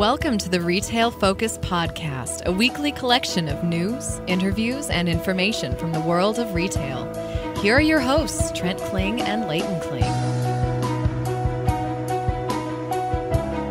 Welcome to the Retail Focus Podcast, a weekly collection of news, interviews, and information from the world of retail. Here are your hosts, Trent Kling and Leighton Kling.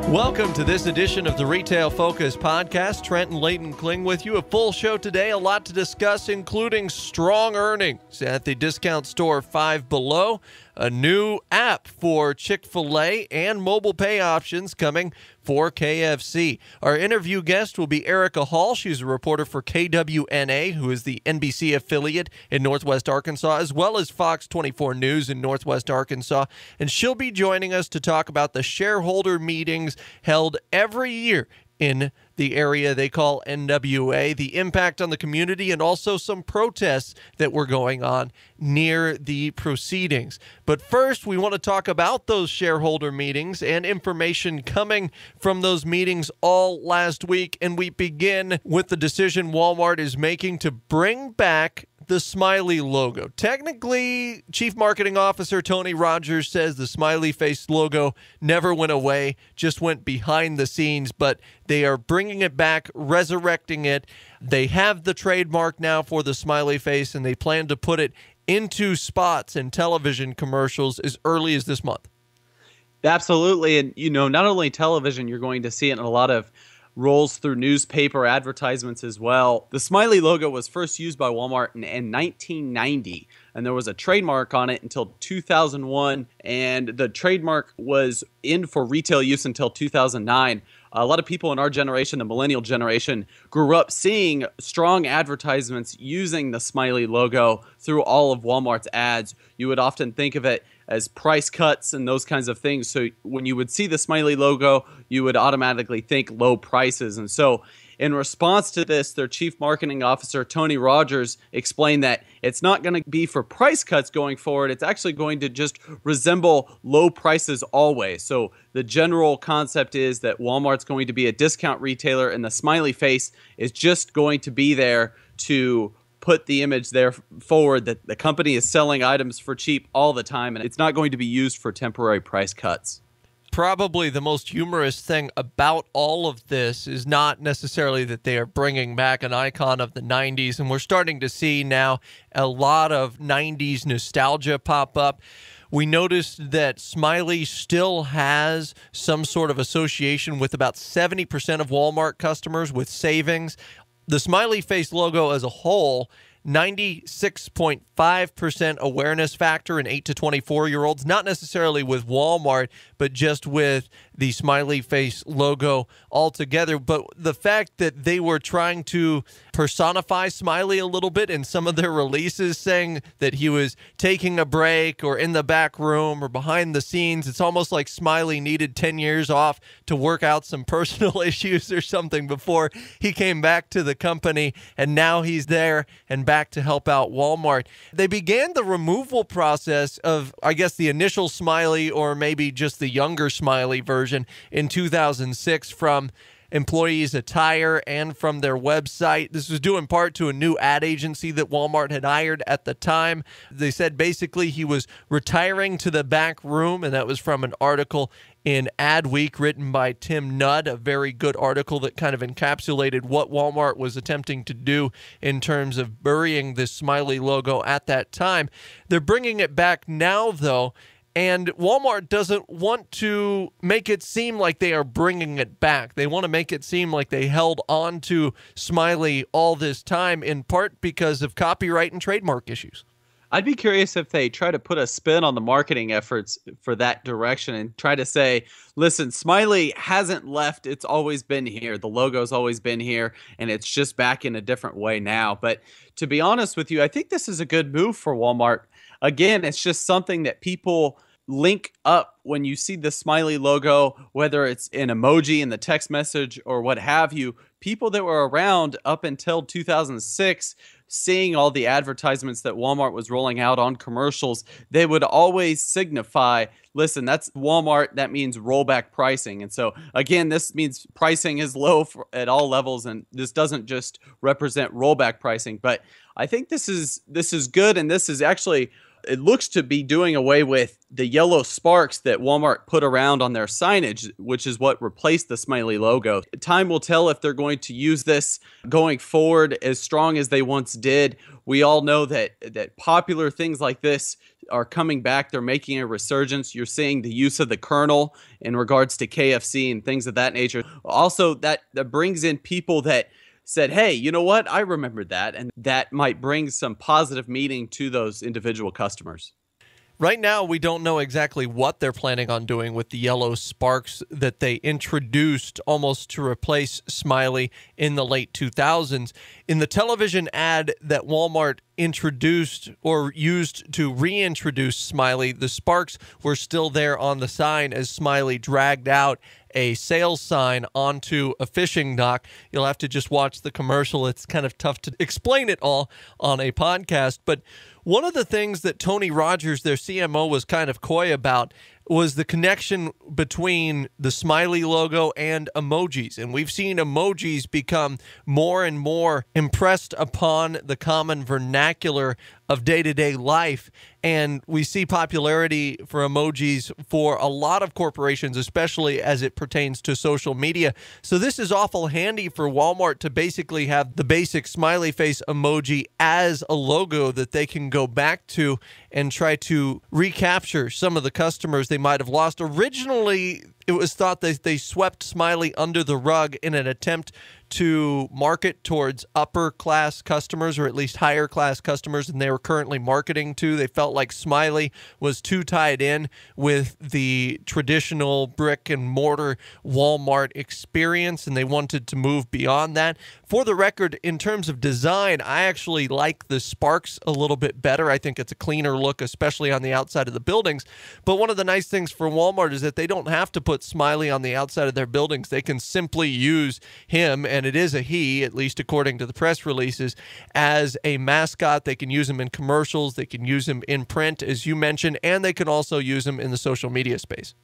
Welcome to this edition of the Retail Focus Podcast. Trent and Leighton Kling with you. A full show today, a lot to discuss, including strong earnings at the discount store Five Below, a new app for Chick-Fil-A, and mobile pay options coming for KFC. Our interview guest will be Erika Hall. She's a reporter for KNWA, who is the NBC affiliate in Northwest Arkansas, as well as Fox 24 News in Northwest Arkansas. And she'll be joining us to talk about the shareholder meetings held every year in the area they call KNWA, the impact on the community, and also some protests that were going on near the proceedings. But first, we want to talk about those shareholder meetings and information coming from those meetings all last week. And we begin with the decision Walmart is making to bring back the smiley logo. Technically, Chief Marketing Officer Tony Rogers says the smiley face logo never went away, just went behind the scenes, but they are bringing it back, resurrecting it. They have the trademark now for the smiley face, and they plan to put it into spots and television commercials as early as this month. Absolutely. And, not only television, you're going to see it in a lot of rolls through newspaper advertisements as well. The smiley logo was first used by Walmart in 1990, and there was a trademark on it until 2001, and the trademark was in for retail use until 2009. A lot of people in our generation, the millennial generation, grew up seeing strong advertisements using the smiley logo through all of Walmart's ads. You would often think of it as price cuts and those kinds of things. So when you would see the smiley logo, you would automatically think low prices. And so in response to this, their chief marketing officer, Tony Rogers, explained that it's not going to be for price cuts going forward. It's actually going to just resemble low prices always. So the general concept is that Walmart's going to be a discount retailer, and the smiley face is just going to be there to put the image there forward that the company is selling items for cheap all the time, and it's not going to be used for temporary price cuts. Probably the most humorous thing about all of this is not necessarily that they are bringing back an icon of the 90s, and we're starting to see now a lot of 90s nostalgia pop up. We noticed that Smiley still has some sort of association with about 70% of Walmart customers with savings. The smiley face logo as a whole, 96.5% awareness factor in 8 to 24-year-olds, not necessarily with Walmart, but just with the smiley face logo altogether. But the fact that they were trying to personify Smiley a little bit in some of their releases, saying that he was taking a break or in the back room or behind the scenes, it's almost like Smiley needed 10 years off to work out some personal issues or something before he came back to the company, and now he's there and back to help out Walmart. They began the removal process of, I guess, the initial Smiley, or maybe just the younger Smiley version, in 2006 from employees' attire and from their website. This was due in part to a new ad agency that Walmart had hired at the time. They said basically he was retiring to the back room, and that was from an article in Adweek written by Tim Nudd, a very good article that kind of encapsulated what Walmart was attempting to do in terms of burying this smiley logo at that time. They're bringing it back now, though, and Walmart doesn't want to make it seem like they are bringing it back. They want to make it seem like they held on to Smiley all this time, in part because of copyright and trademark issues. I'd be curious if they try to put a spin on the marketing efforts for that direction and try to say, listen, Smiley hasn't left. It's always been here. The logo's always been here, and it's just back in a different way now. But to be honest with you, I think this is a good move for Walmart. Again, it's just something that people link up when you see the smiley logo, whether it's an emoji in the text message or what have you. People that were around up until 2006, seeing all the advertisements that Walmart was rolling out on commercials, they would always signify, listen, that's Walmart. That means rollback pricing. And so, again, this means pricing is low at all levels, and this doesn't just represent rollback pricing. But I think this is good, and this is actually it looks to be doing away with the yellow sparks that Walmart put around on their signage, which is what replaced the smiley logo. Time will tell if they're going to use this going forward as strong as they once did. We all know that popular things like this are coming back. They're making a resurgence. You're seeing the use of the Colonel in regards to KFC and things of that nature. Also, that brings in people that said, hey, you know what? I remembered that. And that might bring some positive meaning to those individual customers. Right now, we don't know exactly what they're planning on doing with the yellow sparks that they introduced almost to replace Smiley in the late 2000s. In the television ad that Walmart introduced or used to reintroduce Smiley, the sparks were still there on the sign as Smiley dragged out a sales sign onto a fishing dock. You'll have to just watch the commercial. It's kind of tough to explain it all on a podcast, but one of the things that Tony Rogers, their CMO, was kind of coy about was the connection between the Smiley logo and emojis. And we've seen emojis become more and more impressed upon the common vernacular of day-to-day life. And we see popularity for emojis for a lot of corporations, especially as it pertains to social media. So this is awful handy for Walmart to basically have the basic smiley face emoji as a logo that they can go back to and try to recapture some of the customers they might have lost. Originally, it was thought that they swept Smiley under the rug in an attempt to market towards upper class customers, or at least higher class customers than they were currently marketing to. They felt like Smiley was too tied in with the traditional brick and mortar Walmart experience, and they wanted to move beyond that. For the record, in terms of design, I actually like the sparks a little bit better. I think it's a cleaner look, especially on the outside of the buildings. But one of the nice things for Walmart is that they don't have to put Smiley on the outside of their buildings. They can simply use him, and it is a he, at least according to the press releases, as a mascot. They can use him in commercials. They can use him in print, as you mentioned, and they can also use him in the social media space.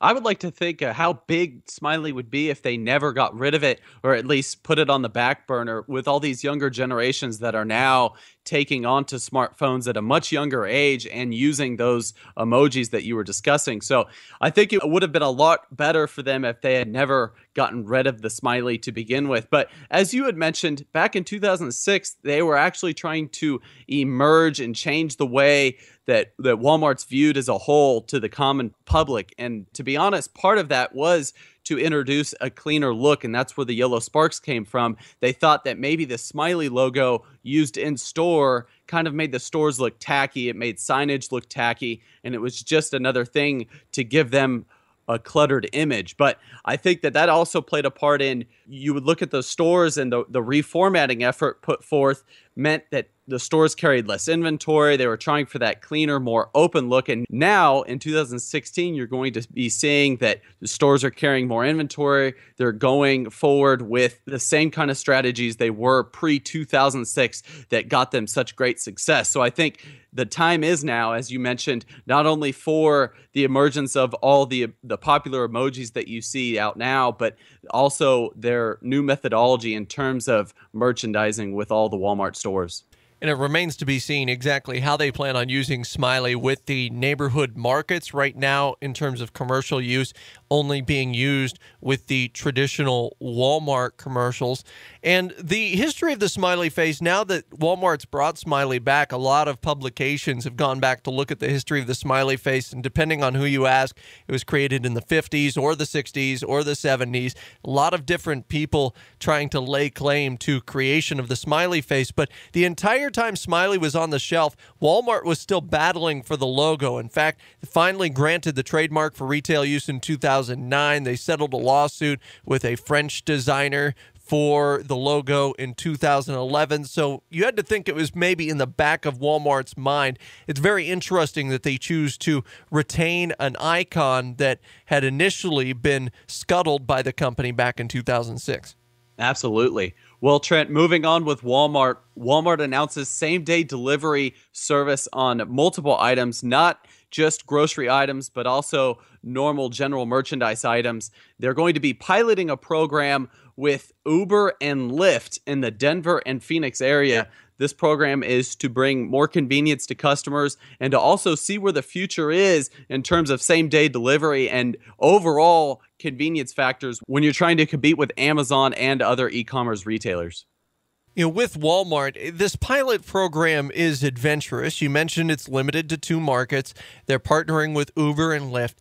I would like to think how big Smiley would be if they never got rid of it, or at least put it on the back burner, with all these younger generations that are now taking onto smartphones at a much younger age and using those emojis that you were discussing. So I think it would have been a lot better for them if they had never gotten rid of the smiley to begin with. But as you had mentioned, back in 2006, they were actually trying to emerge and change the way that Walmart's viewed as a whole to the common public. And to be honest, part of that was to introduce a cleaner look, and that's where the yellow sparks came from. They thought that maybe the smiley logo used in store kind of made the stores look tacky. It made signage look tacky, and it was just another thing to give them a cluttered image. But I think that also played a part in, you would look at the stores, and the reformatting effort put forth meant that the stores carried less inventory. They were trying for that cleaner, more open look. And now in 2016, you're going to be seeing that the stores are carrying more inventory. They're going forward with the same kind of strategies they were pre-2006 that got them such great success. So I think the time is now, as you mentioned, not only for the emergence of all the popular emojis that you see out now, but also their new methodology in terms of merchandising with all the Walmart stores. And it remains to be seen exactly how they plan on using Smiley with the neighborhood markets. Right now, in terms of commercial use, only being used with the traditional Walmart commercials. And the history of the smiley face, now that Walmart's brought Smiley back, a lot of publications have gone back to look at the history of the smiley face. And depending on who you ask, it was created in the 50s or the 60s or the 70s. A lot of different people trying to lay claim to creation of the smiley face. But the entire time Smiley was on the shelf, Walmart was still battling for the logo. In fact, finally granted the trademark for retail use in 2009. They settled a lawsuit with a French designer for the logo in 2011. So you had to think it was maybe in the back of Walmart's mind. It's very interesting that they choose to retain an icon that had initially been scuttled by the company back in 2006. Absolutely. Well, Trent, moving on with Walmart. Walmart announces same-day delivery service on multiple items, not just grocery items, but also normal general merchandise items. They're going to be piloting a program with Uber and Lyft in the Denver and Phoenix area. This program is to bring more convenience to customers and to also see where the future is in terms of same-day delivery and overall convenience factors when you're trying to compete with Amazon and other e-commerce retailers. With Walmart, this pilot program is adventurous. You mentioned it's limited to 2 markets. They're partnering with Uber and Lyft.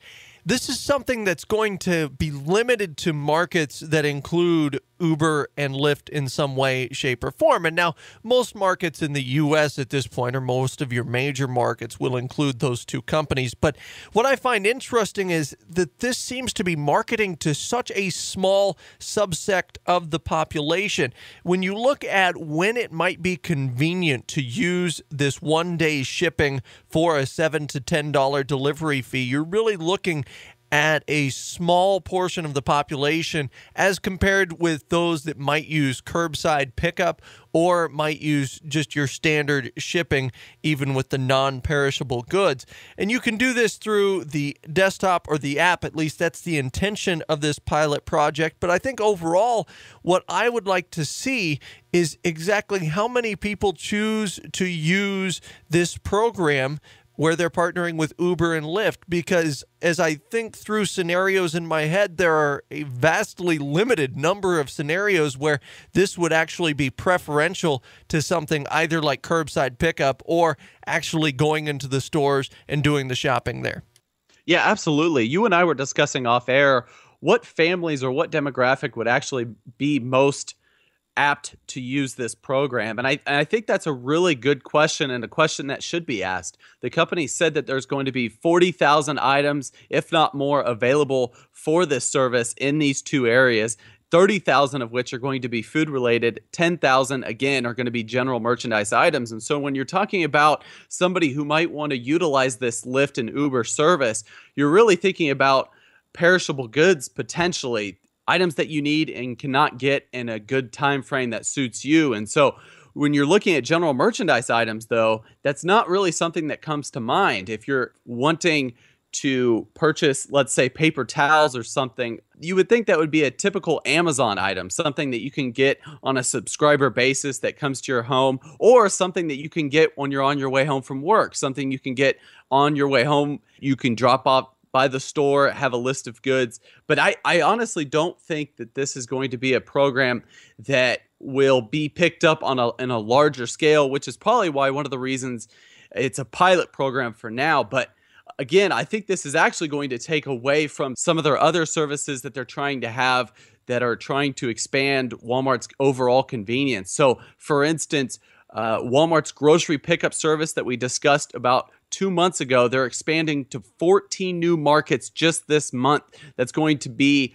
This is something that's going to be limited to markets that include Uber and Lyft in some way, shape, or form. And now, most markets in the U.S. at this point, or most of your major markets, will include those 2 companies. But what I find interesting is that this seems to be marketing to such a small subsect of the population. When you look at when it might be convenient to use this one-day shipping for a $7 to $10 delivery fee, you're really looking at a small portion of the population as compared with those that might use curbside pickup or might use just your standard shipping, even with the non-perishable goods. And you can do this through the desktop or the app. At least that's the intention of this pilot project. But I think overall, what I would like to see is exactly how many people choose to use this program where they're partnering with Uber and Lyft, because as I think through scenarios in my head, there are a vastly limited number of scenarios where this would actually be preferential to something either like curbside pickup or actually going into the stores and doing the shopping there. Yeah, absolutely. You and I were discussing off air what families or what demographic would actually be most apt to use this program. And I think that's a really good question and a question that should be asked. The company said that there's going to be 40,000 items, if not more, available for this service in these 2 areas. 30,000 of which are going to be food related. 10,000 again are going to be general merchandise items. And so when you're talking about somebody who might want to utilize this Lyft and Uber service, you're really thinking about perishable goods potentially, items that you need and cannot get in a good time frame that suits you. And so when you're looking at general merchandise items, though, that's not really something that comes to mind. If you're wanting to purchase, let's say, paper towels or something, you would think that would be a typical Amazon item, something that you can get on a subscriber basis that comes to your home, or something that you can get when you're on your way home from work, something you can get on your way home. You can drop off by the store, have a list of goods. But I honestly don't think that this is going to be a program that will be picked up on in a larger scale, which is probably why one of the reasons it's a pilot program for now. But again, I think this is actually going to take away from some of their other services that they're trying to have that are trying to expand Walmart's overall convenience. So, for instance, Walmart's grocery pickup service that we discussed about 2 months ago, they're expanding to 14 new markets just this month. That's going to be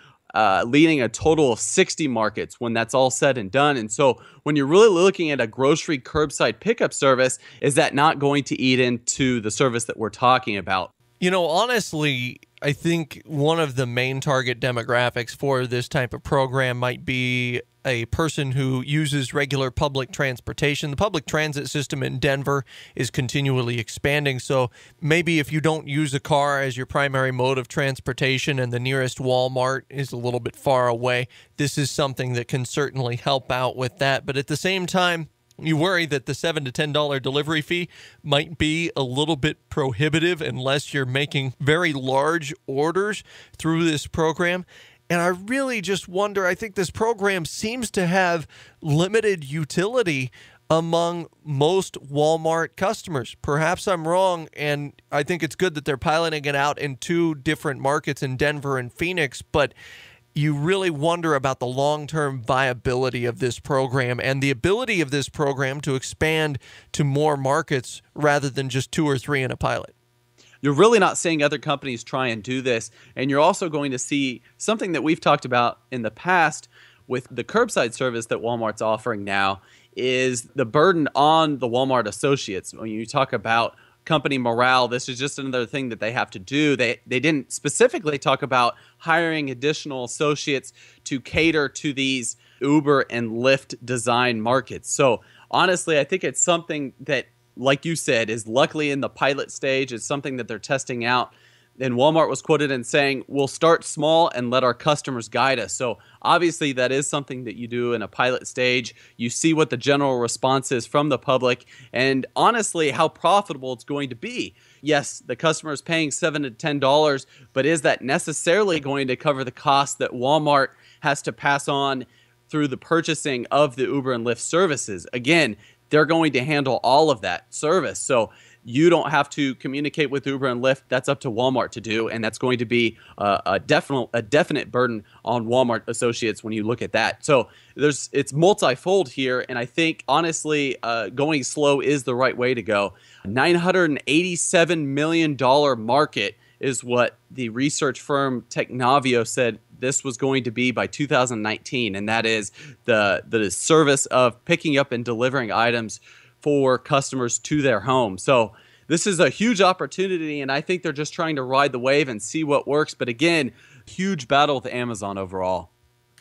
leading a total of 60 markets when that's all said and done. And so when you're really looking at a grocery curbside pickup service, is that not going to eat into the service that we're talking about? Honestly, I think one of the main target demographics for this type of program might be a person who uses regular public transportation. The public transit system in Denver is continually expanding, so maybe if you don't use a car as your primary mode of transportation and the nearest Walmart is a little bit far away, this is something that can certainly help out with that. But at the same time, you worry that the $7 to $10 delivery fee might be a little bit prohibitive unless you're making very large orders through this program. And I really just wonder, I think this program seems to have limited utility among most Walmart customers. Perhaps I'm wrong, and I think it's good that they're piloting it out in 2 different markets in Denver and Phoenix, but you really wonder about the long-term viability of this program and the ability of this program to expand to more markets rather than just 2 or 3 in a pilot. You're really not seeing other companies try and do this. And you're also going to see something that we've talked about in the past with the curbside service that Walmart's offering now is the burden on the Walmart associates. When you talk about company morale, this is just another thing that they have to do. They didn't specifically talk about hiring additional associates to cater to these Uber and Lyft design markets. So honestly, I think it's something that, like you said, is luckily in the pilot stage. It's something that they're testing out And Walmart was quoted in saying, "We'll start small and let our customers guide us." So obviously that is something that you do in a pilot stage. You see what the general response is from the public and honestly how profitable it's going to be. Yes, the customer is paying $7 to $10, but is that necessarily going to cover the cost that Walmart has to pass on through the purchasing of the Uber and Lyft services? Again, they're going to handle all of that service. So you don't have to communicate with Uber and Lyft. That's up to Walmart to do, and that's going to be a definite burden on Walmart associates when you look at that. So it's multifold here, and I think honestly, going slow is the right way to go. $987 million market is what the research firm KNWA said this was going to be by 2019, and that is the service of picking up and delivering items for customers to their home. So this is a huge opportunity, and I think they're just trying to ride the wave and see what works. But again, huge battle with Amazon overall.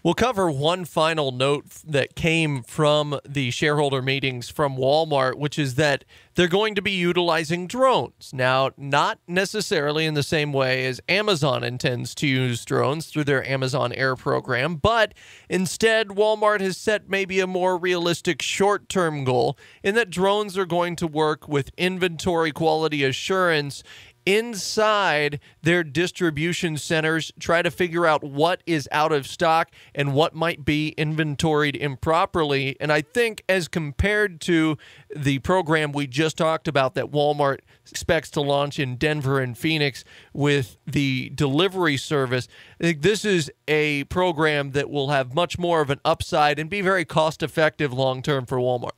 We'll cover one final note that came from the shareholder meetings from Walmart, which is that they're going to be utilizing drones. Now, not necessarily in the same way as Amazon intends to use drones through their Amazon Air program, but instead, Walmart has set maybe a more realistic short-term goal in that drones are going to work with inventory quality assurance inside their distribution centers, try to figure out what is out of stock and what might be inventoried improperly. And I think as compared to the program we just talked about that Walmart expects to launch in Denver and Phoenix with the delivery service, I think this is a program that will have much more of an upside and be very cost-effective long-term for Walmart.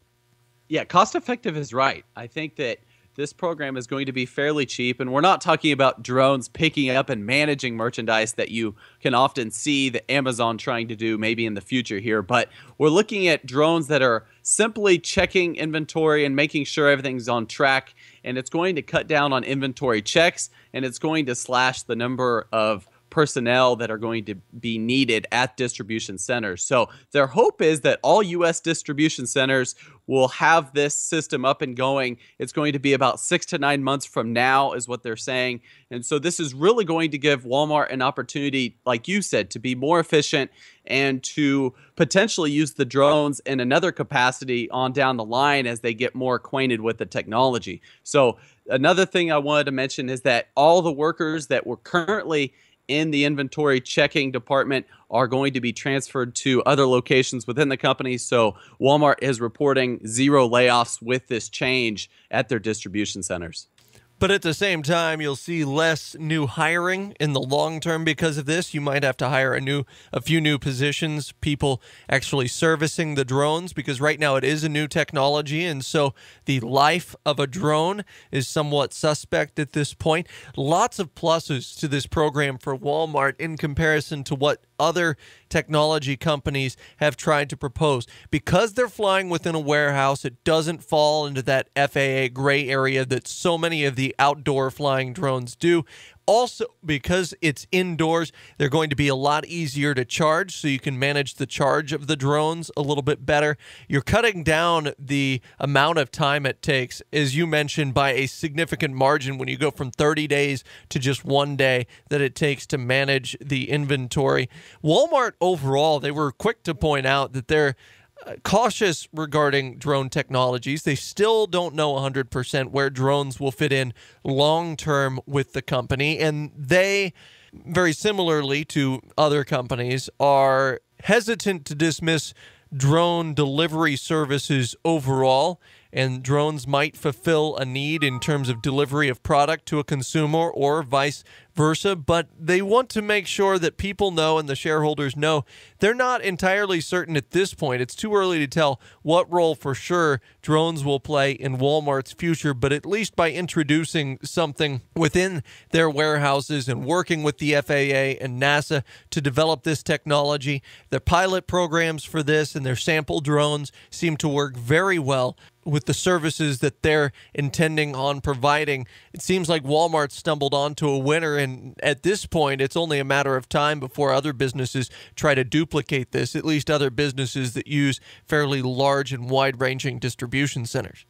Yeah, cost-effective is right. I think that this program is going to be fairly cheap, and we're not talking about drones picking up and managing merchandise that you can often see the Amazon trying to do maybe in the future here, but we're looking at drones that are simply checking inventory and making sure everything's on track, and it's going to cut down on inventory checks, and it's going to slash the number of personnel that are going to be needed at distribution centers. So their hope is that all U.S. distribution centers will have this system up and going. It's going to be about 6 to 9 months from now is what they're saying. And so this is really going to give Walmart an opportunity, like you said, to be more efficient and to potentially use the drones in another capacity on down the line as they get more acquainted with the technology. So another thing I wanted to mention is that all the workers that were currently in the inventory checking department are going to be transferred to other locations within the company. So Walmart is reporting 0 layoffs with this change at their distribution centers. But at the same time, you'll see less new hiring in the long term because of this. You might have to hire a few new positions, people actually servicing the drones, because right now it is a new technology, and so the life of a drone is somewhat suspect at this point. Lots of pluses to this program for Walmart in comparison to what other technology companies have tried to propose. Because they're flying within a warehouse, it doesn't fall into that FAA gray area that so many of the outdoor flying drones do. Also, because it's indoors, they're going to be a lot easier to charge, so you can manage the charge of the drones a little bit better. You're cutting down the amount of time it takes, as you mentioned, by a significant margin when you go from 30 days to just 1 day that it takes to manage the inventory. Walmart overall, they were quick to point out that they're cautious regarding drone technologies. They still don't know 100% where drones will fit in long-term with the company, and they, very similarly to other companies, are hesitant to dismiss drone delivery services overall, and drones might fulfill a need in terms of delivery of product to a consumer or vice versa, but they want to make sure that people know and the shareholders know they're not entirely certain at this point. It's too early to tell what role for sure drones will play in Walmart's future, but at least by introducing something within their warehouses and working with the FAA and NASA to develop this technology, the pilot programs for this and their sample drones seem to work very well with the services that they're intending on providing. It seems like Walmart stumbled onto a winner, and at this point, it's only a matter of time before other businesses try to duplicate this, at least other businesses that use fairly large and wide-ranging distribution centers.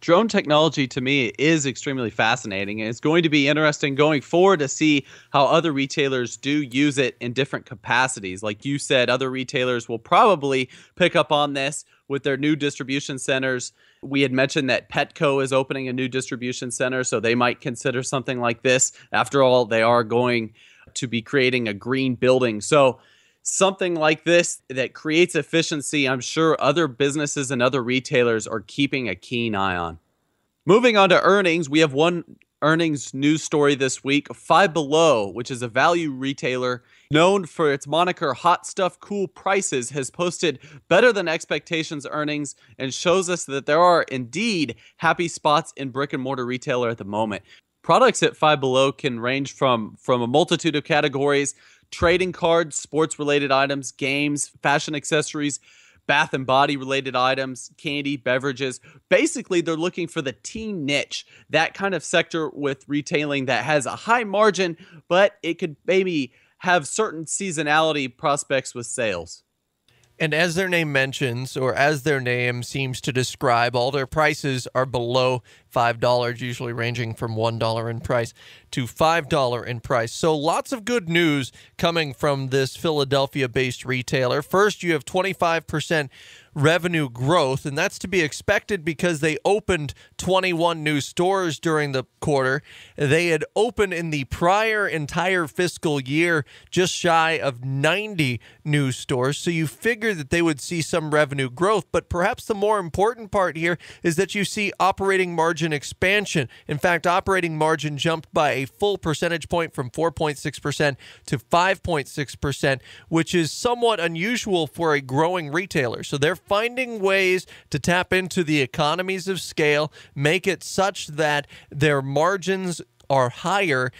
Drone technology to me is extremely fascinating, and it's going to be interesting going forward to see how other retailers do use it in different capacities. Like you said, other retailers will probably pick up on this with their new distribution centers. We had mentioned that Petco is opening a new distribution center, so they might consider something like this. After all, they are going to be creating a green building. So something like this that creates efficiency, I'm sure other businesses and other retailers are keeping a keen eye on. Moving on to earnings, we have one earnings news story this week. Five Below, which is a value retailer known for its moniker Hot Stuff Cool Prices, has posted better than expectations earnings and shows us that there are indeed happy spots in brick and mortar retailer at the moment. Products at Five Below can range from a multitude of categories: trading cards, sports-related items, games, fashion accessories, bath and body-related items, candy, beverages. Basically, they're looking for the teen niche, that kind of sector with retailing that has a high margin, but it could maybe have certain seasonality prospects with sales. And as their name mentions, or as their name seems to describe, all their prices are below $5, usually ranging from $1 in price to $5 in price. So lots of good news coming from this Philadelphia-based retailer. First, you have 25% revenue growth, and that's to be expected because they opened 21 new stores during the quarter. They had opened in the prior entire fiscal year just shy of 90 new stores, so you figure that they would see some revenue growth. But perhaps the more important part here is that you see operating margin expansion. In fact, operating margin jumped by a full percentage point from 4.6% to 5.6%, which is somewhat unusual for a growing retailer. So they're finding ways to tap into the economies of scale, make it such that their margins are higher.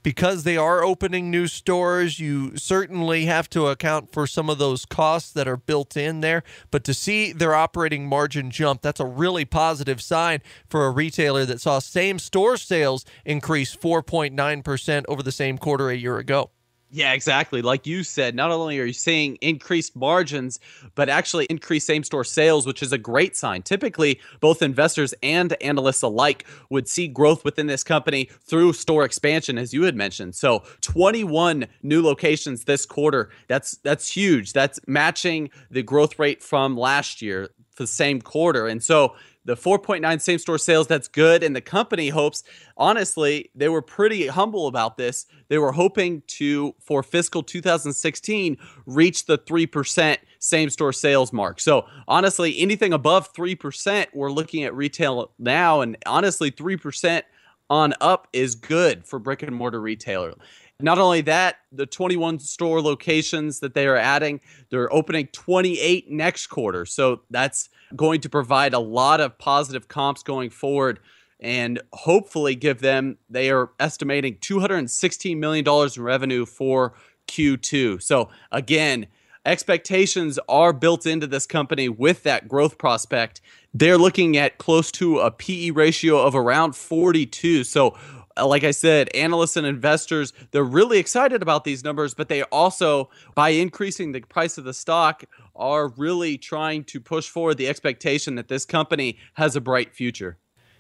Because they are opening new stores, you certainly have to account for some of those costs that are built in there. But to see their operating margin jump, that's a really positive sign for a retailer that saw same-store sales increase 4.9% over the same quarter a year ago. Yeah, exactly. Like you said, not only are you seeing increased margins, but actually increased same-store sales, which is a great sign. Typically, both investors and analysts alike would see growth within this company through store expansion, as you had mentioned. So 21 new locations this quarter, that's huge. That's matching the growth rate from last year for the same quarter. And so the 4.9 same-store sales, that's good. And the company hopes, honestly, they were pretty humble about this. They were hoping to, for fiscal 2016, reach the 3% same-store sales mark. So honestly, anything above 3%, we're looking at retail now. And honestly, 3% on up is good for brick and mortar retailer. Not only that, the 21 store locations that they are adding, they're opening 28 next quarter. So that's going to provide a lot of positive comps going forward and hopefully give them, they are estimating $216 million in revenue for Q2. So again, expectations are built into this company with that growth prospect. They're looking at close to a PE ratio of around 42. So like I said, analysts and investors, they're really excited about these numbers, but they also, by increasing the price of the stock, are really trying to push forward the expectation that this company has a bright future.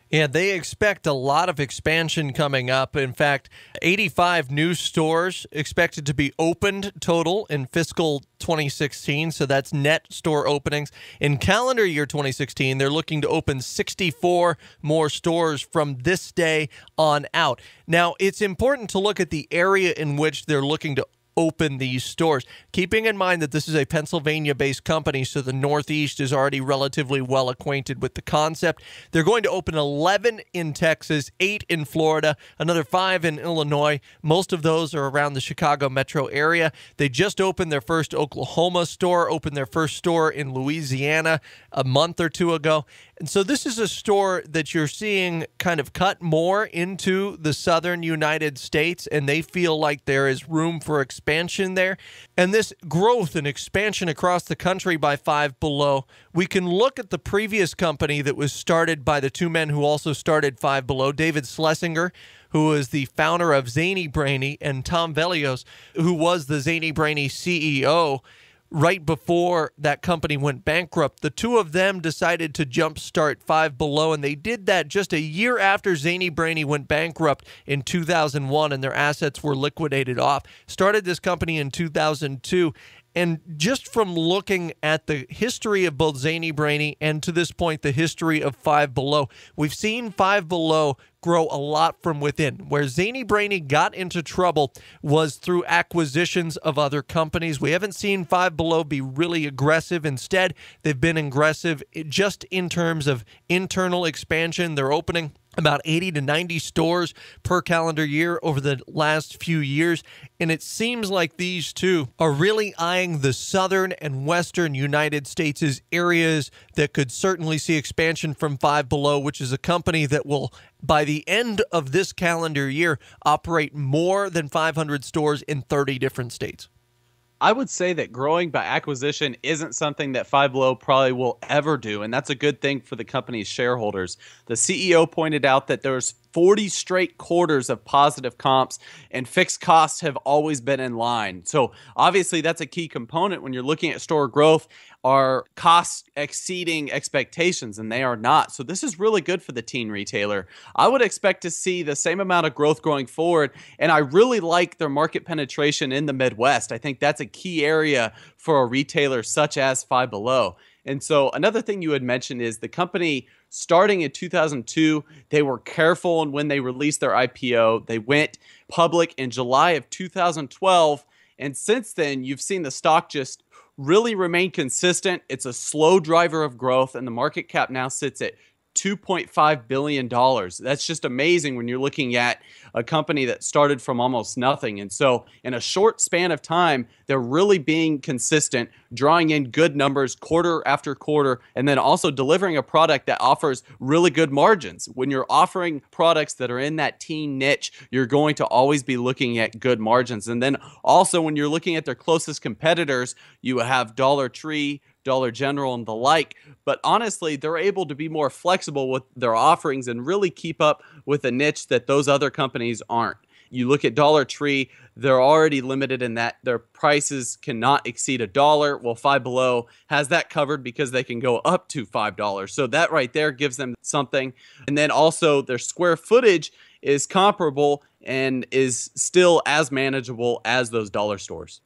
Yeah, they expect a lot of expansion coming up. In fact, 85 new stores expected to be opened total in fiscal 2016. So that's net store openings. In calendar year 2016, they're looking to open 64 more stores from this day on out. Now, it's important to look at the area in which they're looking to open these stores, keeping in mind that this is a Pennsylvania-based company, so the Northeast is already relatively well acquainted with the concept. They're going to open 11 in Texas, 8 in Florida, another 5 in Illinois. Most of those are around the Chicago metro area. They just opened their first Oklahoma store, opened their first store in Louisiana a month or two ago. And so this is a store that you're seeing kind of cut more into the southern United States, and they feel like there is room for expansion there. And this growth and expansion across the country by Five Below, we can look at the previous company that was started by the two men who also started Five Below, David Schlesinger, who was the founder of Zany Brainy, and Tom Velios, who was the Zany Brainy CEO. right before that company went bankrupt. The two of them decided to jumpstart Five Below, and they did that just a year after Zany Brainy went bankrupt in 2001 and their assets were liquidated off. Started this company in 2002. And just from looking at the history of both Zany Brainy and to this point, the history of Five Below, we've seen Five Below grow a lot from within. Where Zany Brainy got into trouble was through acquisitions of other companies. We haven't seen Five Below be really aggressive. Instead, they've been aggressive just in terms of internal expansion. They're opening about 80 to 90 stores per calendar year over the last few years. And it seems like these two are really eyeing the southern and western United States as areas that could certainly see expansion from Five Below, which is a company that will, by the end of this calendar year, operate more than 500 stores in 30 different states. I would say that growing by acquisition isn't something that Five Below probably will ever do, and that's a good thing for the company's shareholders. The CEO pointed out that there's 40 straight quarters of positive comps, and fixed costs have always been in line. So obviously that's a key component when you're looking at store growth. Are costs exceeding expectations? And they are not. So this is really good for the teen retailer. I would expect to see the same amount of growth going forward, and I really like their market penetration in the Midwest. I think that's a key area for a retailer such as Five Below. And so another thing you had mentioned is the company starting in 2002, they were careful in when they released their IPO. They went public in July of 2012. And since then, you've seen the stock just really remain consistent. It's a slow driver of growth, and the market cap now sits at $2.5 billion. That's just amazing when you're looking at a company that started from almost nothing. And so in a short span of time, they're really being consistent, drawing in good numbers quarter after quarter, and then also delivering a product that offers really good margins. When you're offering products that are in that teen niche, you're going to always be looking at good margins. And then also when you're looking at their closest competitors, you have Dollar Tree, Dollar General, and the like. But honestly, they're able to be more flexible with their offerings and really keep up with a niche that those other companies aren't. You look at Dollar Tree, they're already limited in that their prices cannot exceed $1. Well, Five Below has that covered because they can go up to $5. So that right there gives them something. And then also their square footage is comparable and is still as manageable as those dollar stores.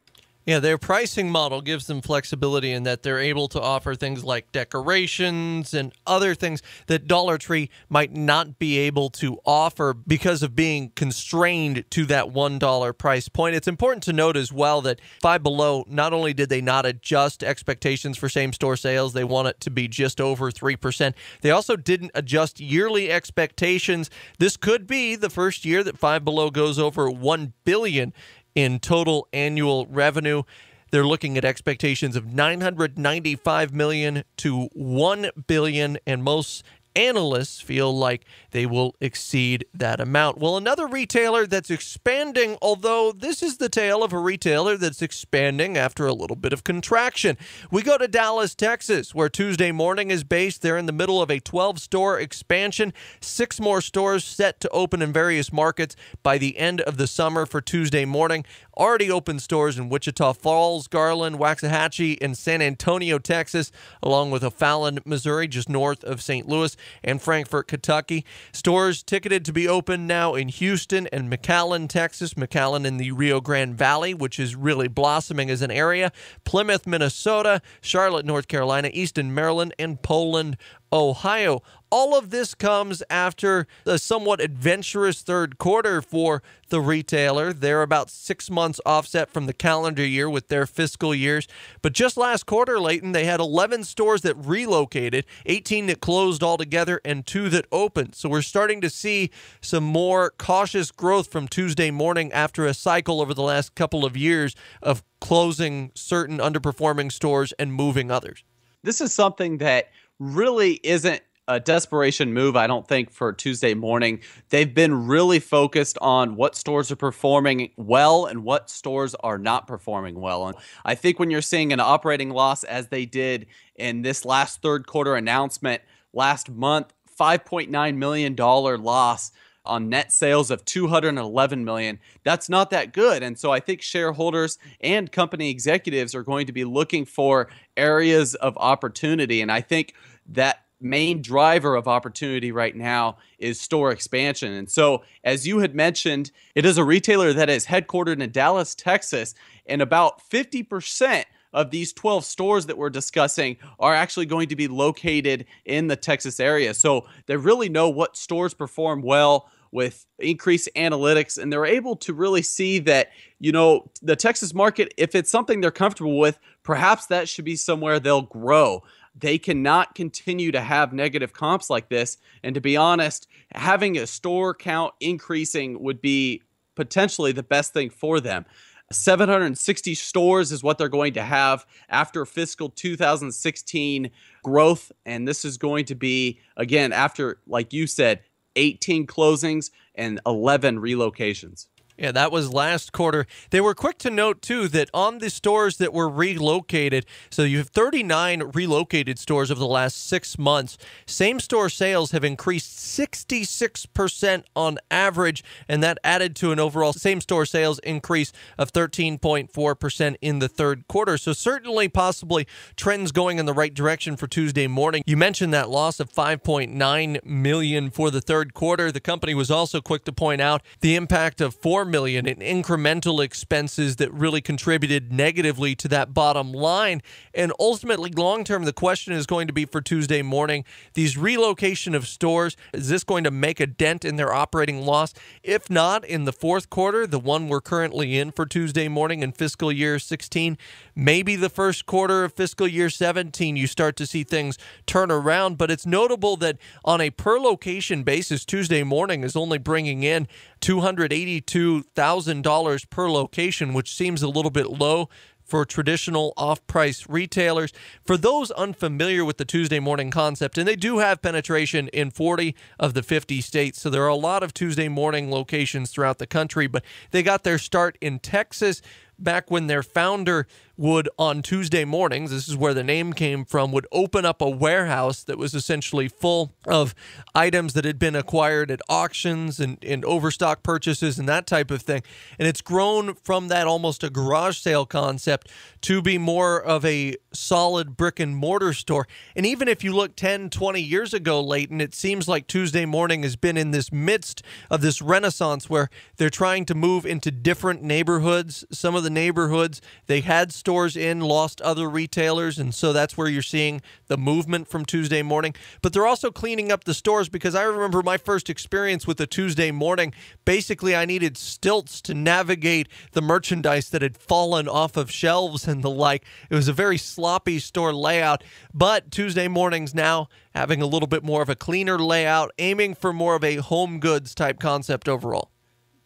Yeah, their pricing model gives them flexibility in that they're able to offer things like decorations and other things that Dollar Tree might not be able to offer because of being constrained to that $1 price point. It's important to note as well that Five Below, not only did they not adjust expectations for same-store sales, they want it to be just over 3%. They also didn't adjust yearly expectations. This could be the first year that Five Below goes over $1 billion in total annual revenue. They're looking at expectations of $995 million to $1 billion, and most analysts feel like they will exceed that amount. Well, another retailer that's expanding, although this is the tale of a retailer that's expanding after a little bit of contraction. We go to Dallas, Texas, where Tuesday Morning is based. They're in the middle of a 12-store expansion. 6 more stores set to open in various markets by the end of the summer for Tuesday Morning. Already opened stores in Wichita Falls, Garland, Waxahachie, and San Antonio, Texas, along with O'Fallon, Missouri, just north of St. Louis, and Frankfort, Kentucky. Stores ticketed to be open now in Houston and McAllen, Texas. McAllen in the Rio Grande Valley, which is really blossoming as an area. Plymouth, Minnesota, Charlotte, North Carolina, Easton, Maryland, and Poland, Ohio. All of this comes after a somewhat adventurous third quarter for the retailer. They're about 6 months offset from the calendar year with their fiscal years. But just last quarter, Leighton, they had 11 stores that relocated, 18 that closed altogether, and 2 that opened. So we're starting to see some more cautious growth from Tuesday Morning after a cycle over the last couple of years of closing certain underperforming stores and moving others. This is something that really isn't a desperation move, I don't think, for Tuesday Morning. They've been really focused on what stores are performing well and what stores are not performing well. And I think when you're seeing an operating loss as they did in this last third quarter announcement last month, $5.9 million loss, on net sales of $211 million. That's not that good. And so I think shareholders and company executives are going to be looking for areas of opportunity. And I think that main driver of opportunity right now is store expansion. And so, as you had mentioned, it is a retailer that is headquartered in Dallas, Texas, and about 50% of these 12 stores that we're discussing are actually going to be located in the Texas area. So they really know what stores perform well with increased analytics, and they're able to really see that, the Texas market, if it's something they're comfortable with, perhaps that should be somewhere they'll grow. They cannot continue to have negative comps like this. And to be honest, having a store count increasing would be potentially the best thing for them. 760 stores is what they're going to have after fiscal 2016 growth. And this is going to be, again, after, like you said, 18 closings and 11 relocations. Yeah, that was last quarter. They were quick to note, too, that on the stores that were relocated, so you have 39 relocated stores over the last 6 months, same-store sales have increased 66% on average, and that added to an overall same-store sales increase of 13.4% in the third quarter. So certainly, possibly, trends going in the right direction for Tuesday morning. You mentioned that loss of $5.9 million for the third quarter. The company was also quick to point out the impact of $4 million in incremental expenses that really contributed negatively to that bottom line. And ultimately, long term, the question is going to be for Tuesday morning, these relocation of stores, is this going to make a dent in their operating loss? If not, in the fourth quarter, the one we're currently in for Tuesday morning in fiscal year 16, maybe the first quarter of fiscal year 17, you start to see things turn around. But it's notable that on a per location basis, Tuesday morning is only bringing in $282,000 per location, which seems a little bit low for traditional off-price retailers. For those unfamiliar with the Tuesday morning concept, and they do have penetration in 40 of the 50 states, so there are a lot of Tuesday morning locations throughout the country, but they got their start in Texas back when their founder would, on Tuesday mornings, this is where the name came from, would open up a warehouse that was essentially full of items that had been acquired at auctions and overstock purchases and that type of thing. And it's grown from that almost a garage sale concept to be more of a solid brick and mortar store. And even if you look 10, 20 years ago, Leighton, it seems like Tuesday morning has been in this midst of this renaissance where they're trying to move into different neighborhoods. Some of the neighborhoods they had stores in lost other retailers, and so that's where you're seeing the movement from Tuesday morning. But they're also cleaning up the stores, because I remember my first experience with a Tuesday morning. Basically, I needed stilts to navigate the merchandise that had fallen off of shelves and the like. It was a very sloppy store layout, but Tuesday mornings now having a little bit more of a cleaner layout, aiming for more of a home goods type concept overall.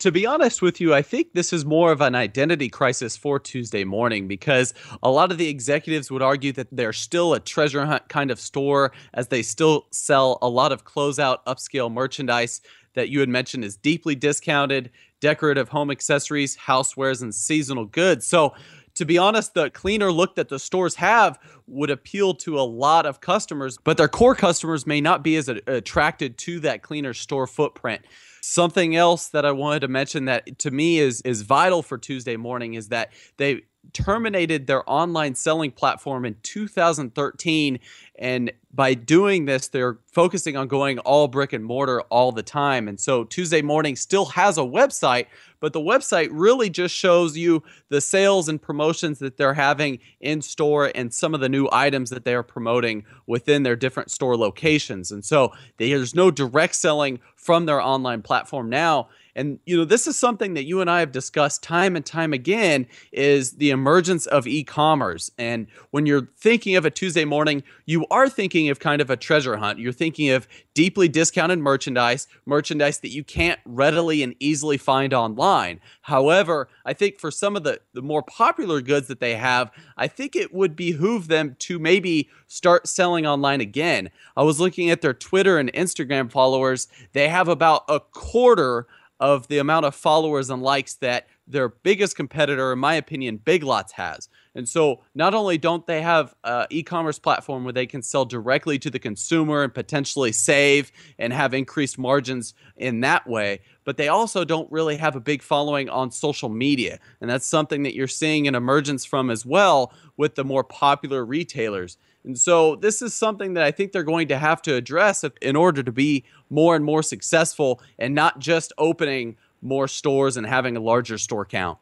To be honest with you, I think this is more of an identity crisis for Tuesday morning, because a lot of the executives would argue that they're still a treasure hunt kind of store, as they still sell a lot of closeout upscale merchandise that you had mentioned is deeply discounted, decorative home accessories, housewares, and seasonal goods. So to be honest, the cleaner look that the stores have would appeal to a lot of customers, but their core customers may not be as attracted to that cleaner store footprint. Something else that I wanted to mention that to me is vital for Tuesday morning is that they terminated their online selling platform in 2013. And by doing this, they're focusing on going all brick and mortar all the time. And so Tuesday morning still has a website, but the website really just shows you the sales and promotions that they're having in store and some of the new items that they are promoting within their different store locations. And so there's no direct selling from their online platform now. And, this is something that you and I have discussed time and time again, is the emergence of e-commerce. And when you're thinking of a Tuesday morning, you are thinking of kind of a treasure hunt. You're thinking of deeply discounted merchandise that you can't readily and easily find online. However, I think for some of the more popular goods that they have, I think it would behoove them to maybe start selling online again. I was looking at their Twitter and Instagram followers. They have about a quarter of the amount of followers and likes that their biggest competitor, in my opinion, Big Lots has. And so not only don't they have an e-commerce platform where they can sell directly to the consumer and potentially save and have increased margins in that way, but they also don't really have a big following on social media. And that's something that you're seeing an emergence from as well with the more popular retailers. And so this is something that I think they're going to have to address in order to be more and more successful and not just opening more stores and having a larger store count.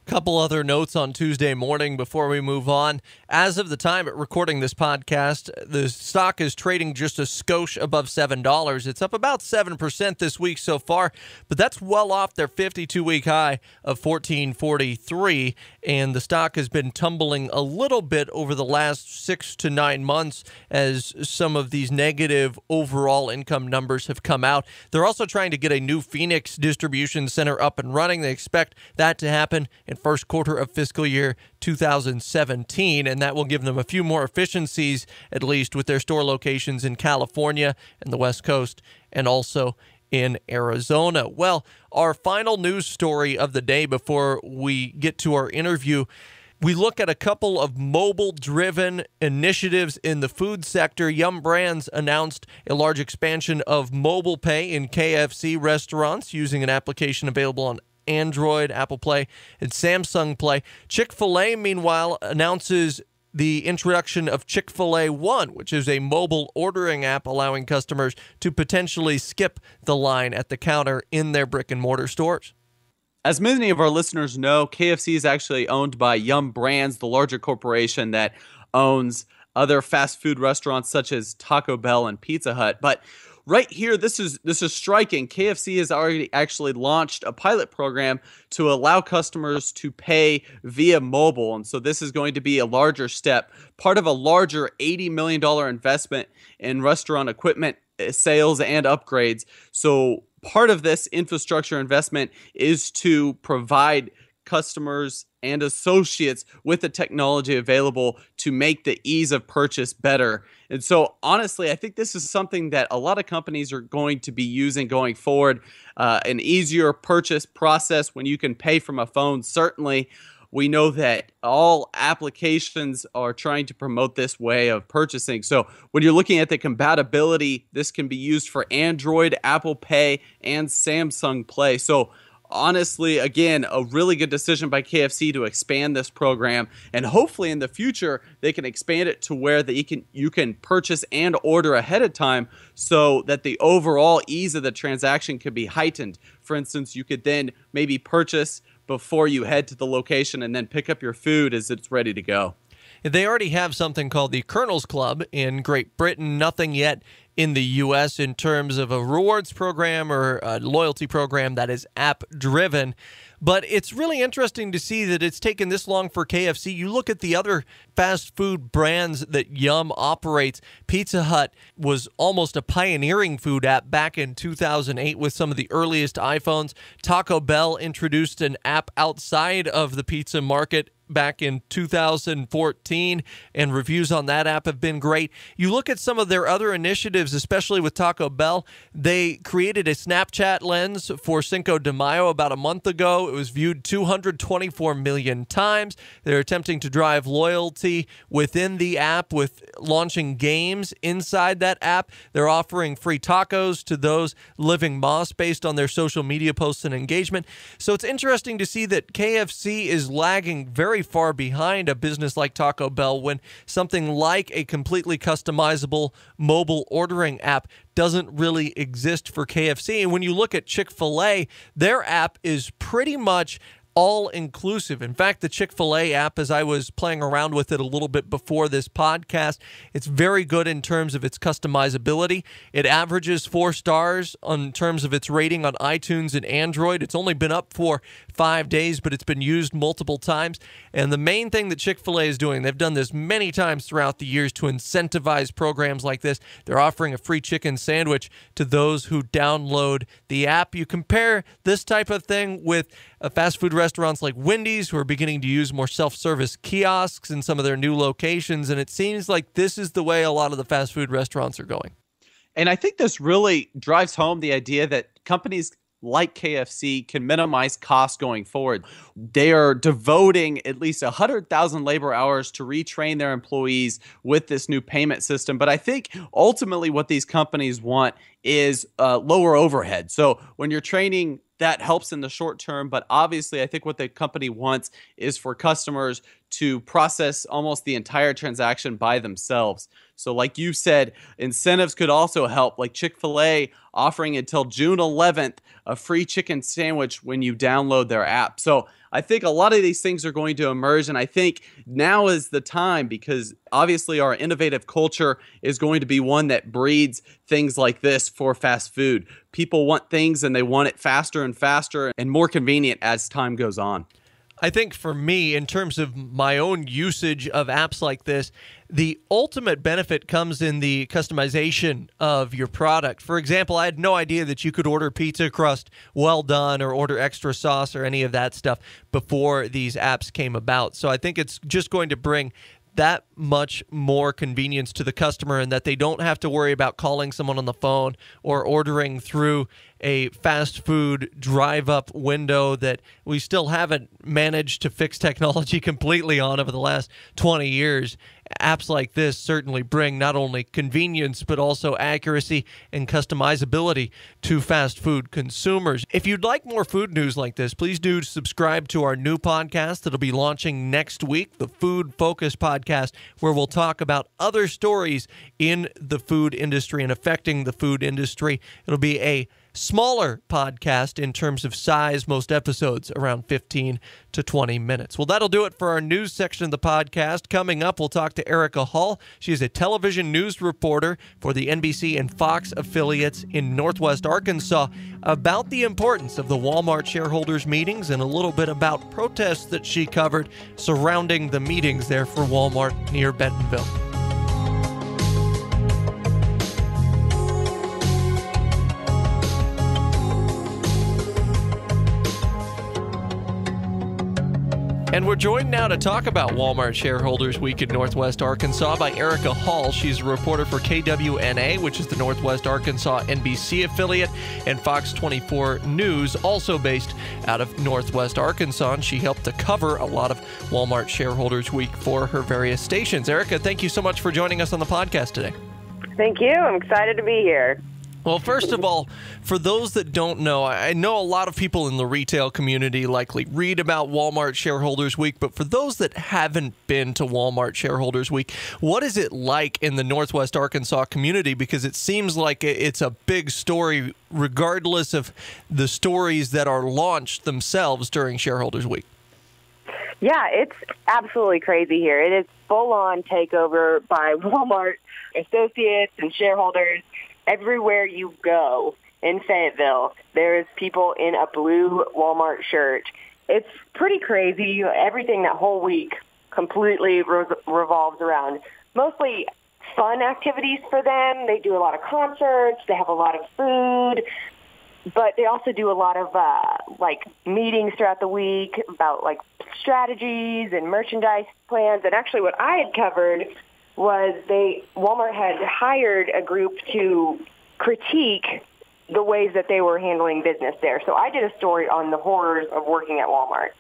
Couple other notes on Tuesday morning before we move on. As of the time at recording this podcast, the stock is trading just a skosh above $7. It's up about 7% this week so far, but that's well off their 52-week high of $14.43, and the stock has been tumbling a little bit over the last 6 to 9 months as some of these negative overall income numbers have come out. They're also trying to get a new Phoenix distribution center up and running. They expect that to happen in first quarter of fiscal year 2017, and that will give them a few more efficiencies, at least with their store locations in California and the West Coast and also in Arizona. Well, our final news story of the day before we get to our interview, we look at a couple of mobile-driven initiatives in the food sector. Yum Brands announced a large expansion of mobile pay in KFC restaurants using an application available on Android, Apple Play, and Samsung Play. Chick-Fil-A, meanwhile, announces the introduction of Chick-Fil-A One, which is a mobile ordering app allowing customers to potentially skip the line at the counter in their brick-and-mortar stores. As many of our listeners know, KFC is actually owned by Yum Brands, the larger corporation that owns other fast food restaurants such as Taco Bell and Pizza Hut. But right here, this is striking. KFC has already actually launched a pilot program to allow customers to pay via mobile. And so this is going to be a larger step, part of a larger $80 million investment in restaurant equipment sales and upgrades. So part of this infrastructure investment is to provide customers and associates with the technology available to make the ease of purchase better. And so honestly, I think this is something that a lot of companies are going to be using going forward. An easier purchase process when you can pay from a phone. Certainly, we know that all applications are trying to promote this way of purchasing. So when you're looking at the compatibility, this can be used for Android, Apple Pay, and Samsung Play. So honestly, again, a really good decision by KFC to expand this program, and hopefully in the future they can expand it to where you can purchase and order ahead of time so that the overall ease of the transaction could be heightened. For instance, you could then maybe purchase before you head to the location and then pick up your food as it's ready to go. They already have something called the Colonel's Club in Great Britain, nothing yet in the U.S. in terms of a rewards program or a loyalty program that is app-driven. But it's really interesting to see that it's taken this long for KFC. You look at the other fast food brands that Yum operates. Pizza Hut was almost a pioneering food app back in 2008 with some of the earliest iPhones. Taco Bell introduced an app outside of the pizza market back in 2014, and reviews on that app have been great. You look at some of their other initiatives, especially with Taco Bell. They created a Snapchat lens for Cinco de Mayo about a month ago. It was viewed 224 million times. They're attempting to drive loyalty within the app with launching games inside that app. They're offering free tacos to those living Moss based on their social media posts and engagement. So it's interesting to see that KFC is lagging very far behind a business like Taco Bell when something like a completely customizable mobile ordering app doesn't really exist for KFC. And when you look at Chick-fil-A, their app is pretty much all-inclusive. In fact, the Chick-fil-A app, as I was playing around with it a little bit before this podcast, it's very good in terms of its customizability. It averages 4 stars in terms of its rating on iTunes and Android. It's only been up for 5 days, but it's been used multiple times. And the main thing that Chick-fil-A is doing, they've done this many times throughout the years to incentivize programs like this. They're offering a free chicken sandwich to those who download the app. You compare this type of thing with fast food restaurants like Wendy's, who are beginning to use more self-service kiosks in some of their new locations, and it seems like this is the way a lot of the fast food restaurants are going. And I think this really drives home the idea that companies like KFC can minimize costs going forward. They are devoting at least 100,000 labor hours to retrain their employees with this new payment system. But I think ultimately what these companies want is lower overhead. So when you're training, that helps in the short term. But obviously, I think what the company wants is for customers to process almost the entire transaction by themselves. So like you said, incentives could also help, like Chick-fil-A offering until June 11th a free chicken sandwich when you download their app. So I think a lot of these things are going to emerge, and I think now is the time, because obviously our innovative culture is going to be one that breeds things like this for fast food. People want things, and they want it faster and faster and more convenient as time goes on. I think for me, in terms of my own usage of apps like this, the ultimate benefit comes in the customization of your product. For example, I had no idea that you could order pizza crust well done or order extra sauce or any of that stuff before these apps came about. So I think it's just going to bring that much more convenience to the customer, and that they don't have to worry about calling someone on the phone or ordering through a fast food drive-up window that we still haven't managed to fix technology completely on over the last 20 years. Apps like this certainly bring not only convenience, but also accuracy and customizability to fast food consumers. If you'd like more food news like this, please do subscribe to our new podcast that'll be launching next week, the Food Focus Podcast, where we'll talk about other stories in the food industry and affecting the food industry. It'll be a smaller podcast in terms of size, most episodes around 15 to 20 minutes. Well, that'll do it for our news section of the podcast. Coming up, we'll talk to Erika Hall. She is a television news reporter for the NBC and Fox affiliates in Northwest Arkansas, about the importance of the Walmart shareholders meetings and a little bit about protests that she covered surrounding the meetings there for Walmart near Bentonville. And we're joined now to talk about Walmart Shareholders Week in Northwest Arkansas by Erika Hall. She's a reporter for KNWA, which is the Northwest Arkansas NBC affiliate, and Fox 24 News, also based out of Northwest Arkansas. And she helped to cover a lot of Walmart Shareholders Week for her various stations. Erika, thank you so much for joining us on the podcast today. Thank you. I'm excited to be here. Well, first of all, for those that don't know, I know a lot of people in the retail community likely read about Walmart Shareholders Week, but for those that haven't been to Walmart Shareholders Week, what is it like in the Northwest Arkansas community? Because it seems like it's a big story regardless of the stories that are launched themselves during Shareholders Week. Yeah, it's absolutely crazy here. It is full-on takeover by Walmart associates and shareholders. Everywhere you go in Fayetteville, there's people in a blue Walmart shirt. It's pretty crazy. Everything that whole week completely revolves around mostly fun activities for them. They do a lot of concerts. They have a lot of food. But they also do a lot of meetings throughout the week about strategies and merchandise plans. And actually what I had covered was Walmart had hired a group to critique the ways that they were handling business there. So I did a story on the horrors of working at Walmart.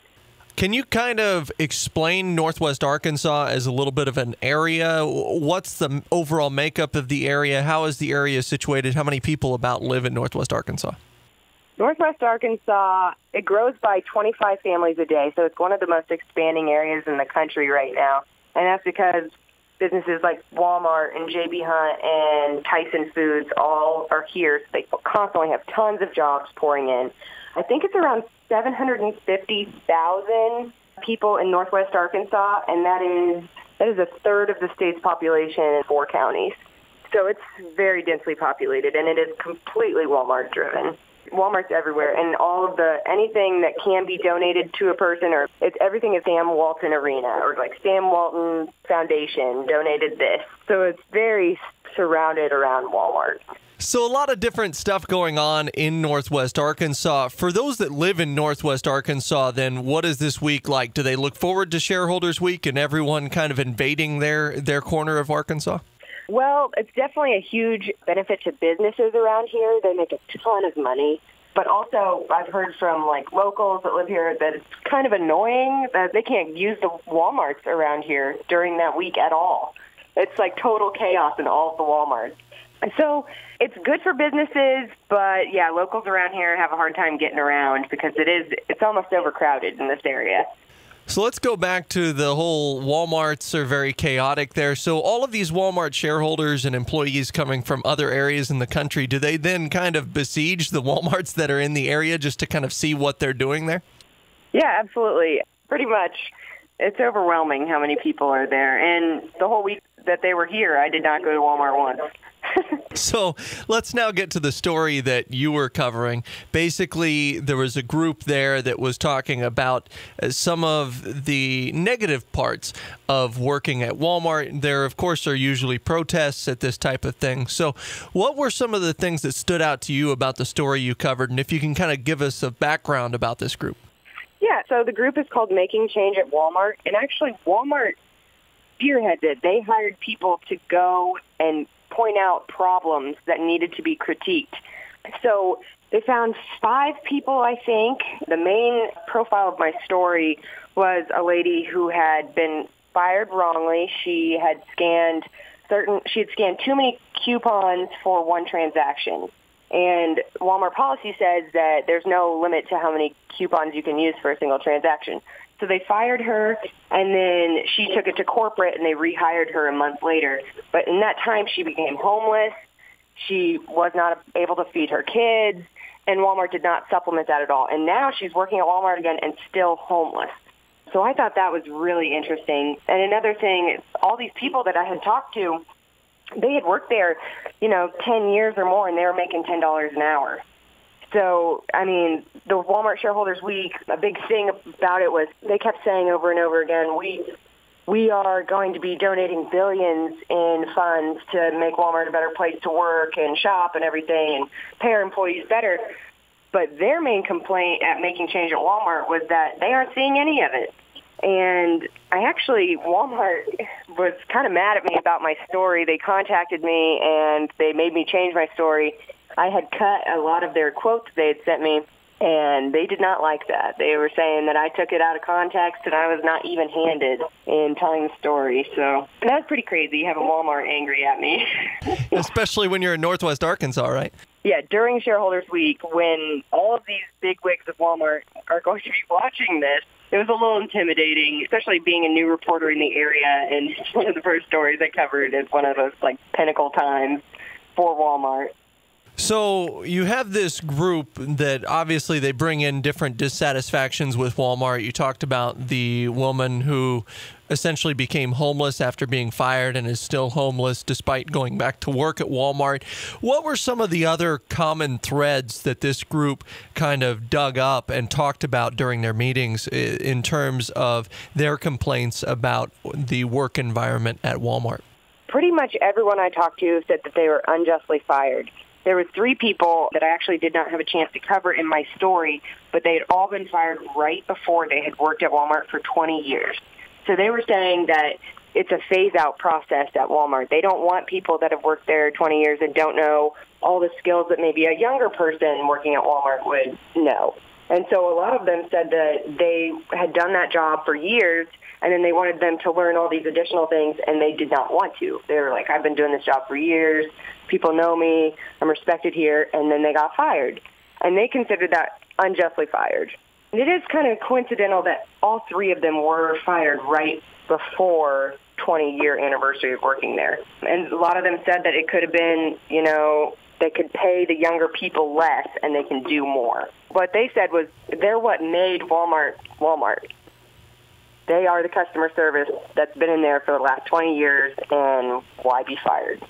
Can you kind of explain Northwest Arkansas as a little bit of an area? What's the overall makeup of the area? How is the area situated? How many people about live in Northwest Arkansas? Northwest Arkansas, it grows by 25 families a day, so it's one of the most expanding areas in the country right now. And that's because businesses like Walmart and J.B. Hunt and Tyson Foods all are here. So they constantly have tons of jobs pouring in. I think it's around 750,000 people in Northwest Arkansas, and that is a third of the state's population in 4 counties. So it's very densely populated, and it is completely Walmart-driven. Walmart's everywhere, and anything that can be donated to a person, or everything is Sam Walton Arena, or Sam Walton Foundation donated this. So it's very surrounded around Walmart. So a lot of different stuff going on in Northwest Arkansas. For those that live in Northwest Arkansas, then what is this week like? Do they look forward to Shareholders Week and everyone kind of invading their corner of Arkansas? Well, it's definitely a huge benefit to businesses around here. They make a ton of money. But also, I've heard from like locals that live here that it's kind of annoying that they can't use the Walmarts around here during that week at all. It's like total chaos in all of the Walmarts. And so it's good for businesses, but yeah, locals around here have a hard time getting around because it's almost overcrowded in this area. So let's go back to the whole Walmarts are very chaotic there. So all of these Walmart shareholders and employees coming from other areas in the country, do they then kind of besiege the Walmarts that are in the area just to kind of see what they're doing there? Yeah, absolutely. Pretty much. It's overwhelming how many people are there. And the whole week that they were here, I did not go to Walmart once. So let's now get to the story that you were covering. Basically, there was a group there that was talking about some of the negative parts of working at Walmart. There, of course, are usually protests at this type of thing. So what were some of the things that stood out to you about the story you covered? And if you can kind of give us a background about this group. Yeah, so the group is called Making Change at Walmart. And actually, Walmart spearheaded it. They hired people to go and point out problems that needed to be critiqued. So they found 5 people, I think. The main profile of my story was a lady who had been fired wrongly. She had scanned too many coupons for one transaction. And Walmart policy says that there's no limit to how many coupons you can use for a single transaction. So they fired her, and then she took it to corporate, and they rehired her a month later. But in that time, she became homeless. She was not able to feed her kids, and Walmart did not supplement that at all. And now she's working at Walmart again and still homeless. So I thought that was really interesting. And another thing, all these people that I had talked to, they had worked there, 10 years or more, and they were making $10 an hour. So, I mean, the Walmart Shareholders Week, a big thing about it was they kept saying over and over again, we are going to be donating billions in funds to make Walmart a better place to work and shop and everything and pay our employees better. But their main complaint at Making Change at Walmart was that they aren't seeing any of it. And Walmart was kind of mad at me about my story. They contacted me and they made me change my story. I had cut a lot of their quotes they had sent me, and they did not like that. They were saying that I took it out of context and I was not even-handed in telling the story. So that was pretty crazy, having Walmart angry at me. Especially when you're in Northwest Arkansas, right? Yeah, during Shareholders Week, when all of these big wigs of Walmart are going to be watching this, it was a little intimidating, especially being a new reporter in the area. And one of the first stories I covered is one of those pinnacle times for Walmart. So you have this group that obviously they bring in different dissatisfactions with Walmart. You talked about the woman who essentially became homeless after being fired and is still homeless despite going back to work at Walmart. What were some of the other common threads that this group kind of dug up and talked about during their meetings in terms of their complaints about the work environment at Walmart? Pretty much everyone I talked to said that they were unjustly fired. There were 3 people that I actually did not have a chance to cover in my story, but they had all been fired right before they had worked at Walmart for 20 years. So they were saying that it's a phase-out process at Walmart. They don't want people that have worked there 20 years and don't know all the skills that maybe a younger person working at Walmart would know. And so a lot of them said that they had done that job for years, and then they wanted them to learn all these additional things, and they did not want to. They were like, I've been doing this job for years. People know me. I'm respected here. And then they got fired. And they considered that unjustly fired. And it is kind of coincidental that all 3 of them were fired right before 20-year anniversary of working there. And a lot of them said that it could have been, they could pay the younger people less and they can do more. What they said was they're what made Walmart Walmart. They are the customer service that's been in there for the last 20 years, and why be fired?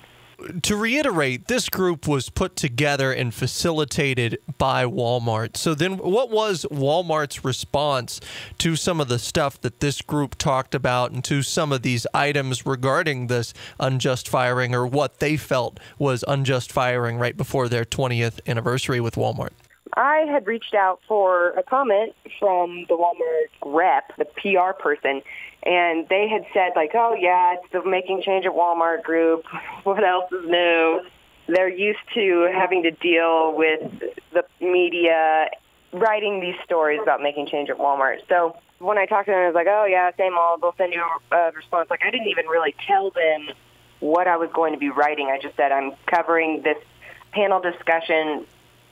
To reiterate, this group was put together and facilitated by Walmart. So then what was Walmart's response to some of the stuff that this group talked about and to some of these items regarding this unjust firing, or what they felt was unjust firing right before their 20th anniversary with Walmart? I had reached out for a comment from the Walmart rep, the PR person, and they had said, oh, yeah, it's the Making Change at Walmart group. What else is new? They're used to having to deal with the media, writing these stories about making change at Walmart. So when I talked to them, I was like, oh, yeah, same old. They'll send you a response. Like, I didn't even really tell them what I was going to be writing. I just said I'm covering this panel discussion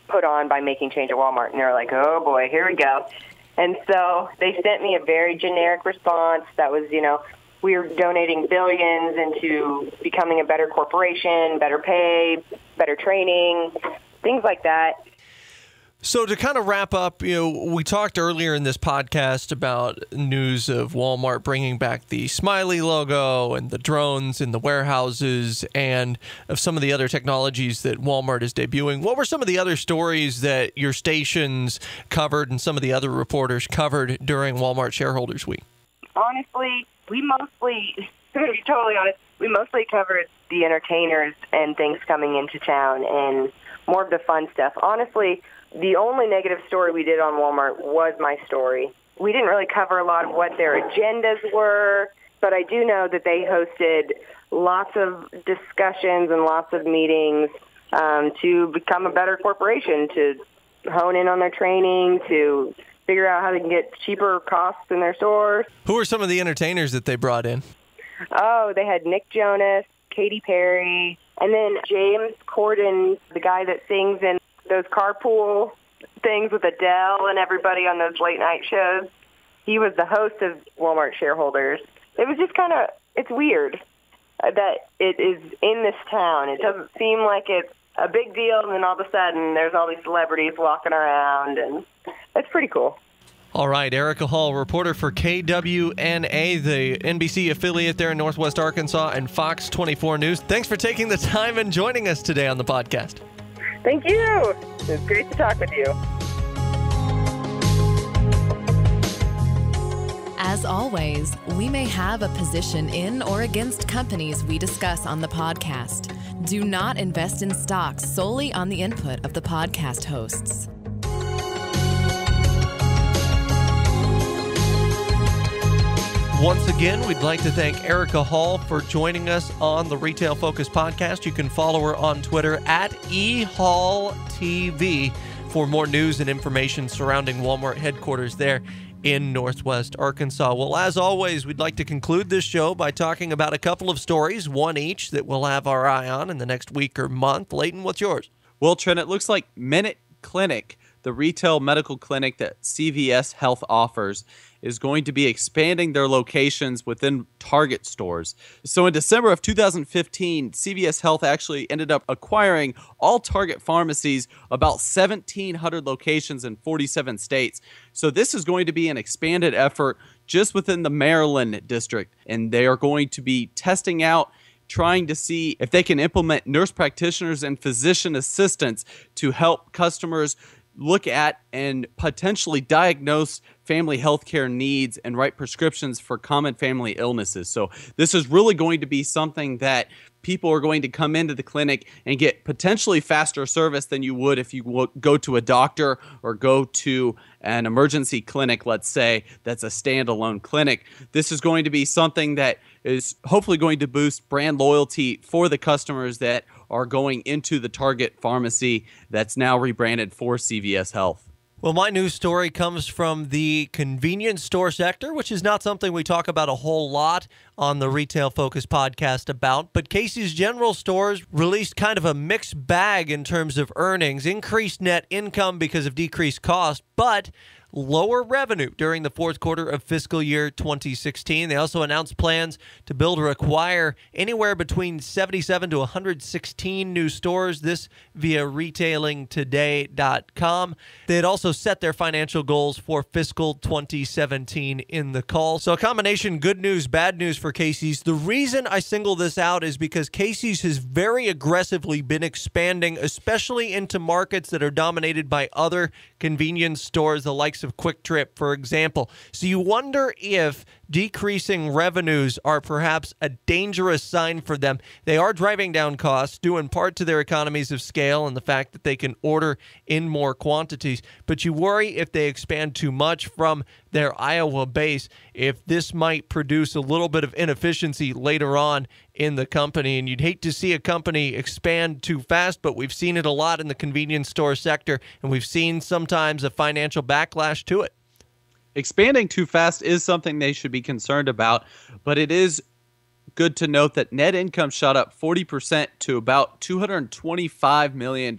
put on by Making Change at Walmart. And they were like, oh, boy, here we go. And so they sent me a very generic response that was, we're donating billions into becoming a better corporation, better pay, better training, things like that. So to kind of wrap up, we talked earlier in this podcast about news of Walmart bringing back the smiley logo and the drones in the warehouses and of some of the other technologies that Walmart is debuting. What were some of the other stories that your stations covered and some of the other reporters covered during Walmart Shareholders Week? Honestly, to be totally honest, we mostly covered the entertainers and things coming into town and more of the fun stuff. Honestly, the only negative story we did on Walmart was my story. We didn't really cover a lot of what their agendas were, but I do know that they hosted lots of discussions and lots of meetings to become a better corporation, to hone in on their training, to figure out how they can get cheaper costs in their stores. Who are some of the entertainers that they brought in? Oh, they had Nick Jonas, Katy Perry, and then James Corden, the guy that sings in those carpool things with Adele and everybody on those late night shows. He was the host of Walmart Shareholders. It was just it's weird that it is in this town. It doesn't seem like it's a big deal, and then all of a sudden there's all these celebrities walking around, and it's pretty cool. All right, Erika Hall, reporter for KWNA, the NBC affiliate there in Northwest Arkansas, and Fox 24 News. Thanks for taking the time and joining us today on the podcast. Thank you. It's great to talk with you. As always, we may have a position in or against companies we discuss on the podcast. Do not invest in stocks solely on the input of the podcast hosts. Once again, we'd like to thank Erika Hall for joining us on the Retail Focus podcast. You can follow her on Twitter at eHallTV for more news and information surrounding Walmart headquarters there in Northwest Arkansas. Well, as always, we'd like to conclude this show by talking about a couple of stories, one each, that we'll have our eye on in the next week or month. Leighton, what's yours? Well, Trent, it looks like Minute Clinic, the retail medical clinic that CVS Health offers, is going to be expanding their locations within Target stores. So in December of 2015, CVS Health actually ended up acquiring all Target pharmacies, about 1,700 locations in 47 states. So this is going to be an expanded effort just within the Maryland district, and they are going to be testing out, trying to see if they can implement nurse practitioners and physician assistants to help customers look at and potentially diagnose family health care needs and write prescriptions for common family illnesses. So this is really going to be something that people are going to come into the clinic and get potentially faster service than you would if you go to a doctor or go to an emergency clinic, let's say, that's a standalone clinic. This is going to be something that is hopefully going to boost brand loyalty for the customers that are going into the Target pharmacy that's now rebranded for CVS Health. Well, my news story comes from the convenience store sector, which is not something we talk about a whole lot on the Retail Focus podcast about. But Casey's General Stores released kind of a mixed bag in terms of earnings, increased net income because of decreased cost, but lower revenue during the fourth quarter of fiscal year 2016. They also announced plans to build or acquire anywhere between 77 to 116 new stores, this via retailingtoday.com. They had also set their financial goals for fiscal 2017 in the call. So a combination good news, bad news for Casey's. The reason I single this out is because Casey's has very aggressively been expanding, especially into markets that are dominated by other convenience stores, the likes of Quick Trip, for example. So you wonder if decreasing revenues are perhaps a dangerous sign for them. They are driving down costs, due in part to their economies of scale and the fact that they can order in more quantities. But you worry if they expand too much from their Iowa base, if this might produce a little bit of inefficiency later on in the company. And you'd hate to see a company expand too fast, but we've seen it a lot in the convenience store sector, and we've seen sometimes a financial backlash to it. Expanding too fast is something they should be concerned about, but it is good to note that net income shot up 40% to about $225 million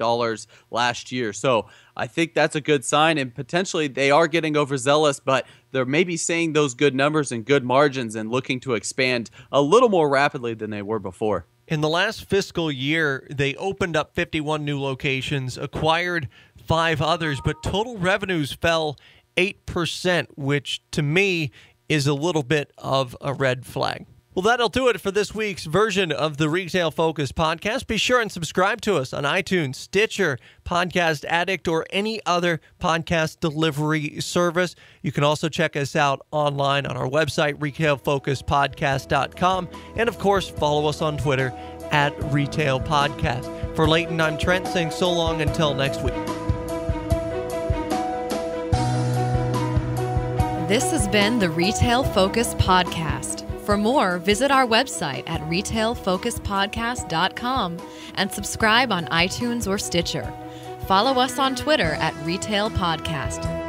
last year. So I think that's a good sign, and potentially they are getting overzealous, but they're maybe seeing those good numbers and good margins and looking to expand a little more rapidly than they were before. In the last fiscal year, they opened up 51 new locations, acquired 5 others, but total revenues fell 8%, which to me is a little bit of a red flag. Well, that'll do it for this week's version of the Retail Focus podcast. Be sure and subscribe to us on iTunes, Stitcher, Podcast Addict, or any other podcast delivery service. You can also check us out online on our website, retailfocuspodcast.com. And, of course, follow us on Twitter at Retail Podcast. For Leighton, I'm Trent, saying so long until next week. This has been the Retail Focus Podcast. For more, visit our website at retailfocuspodcast.com and subscribe on iTunes or Stitcher. Follow us on Twitter at Retail Podcast.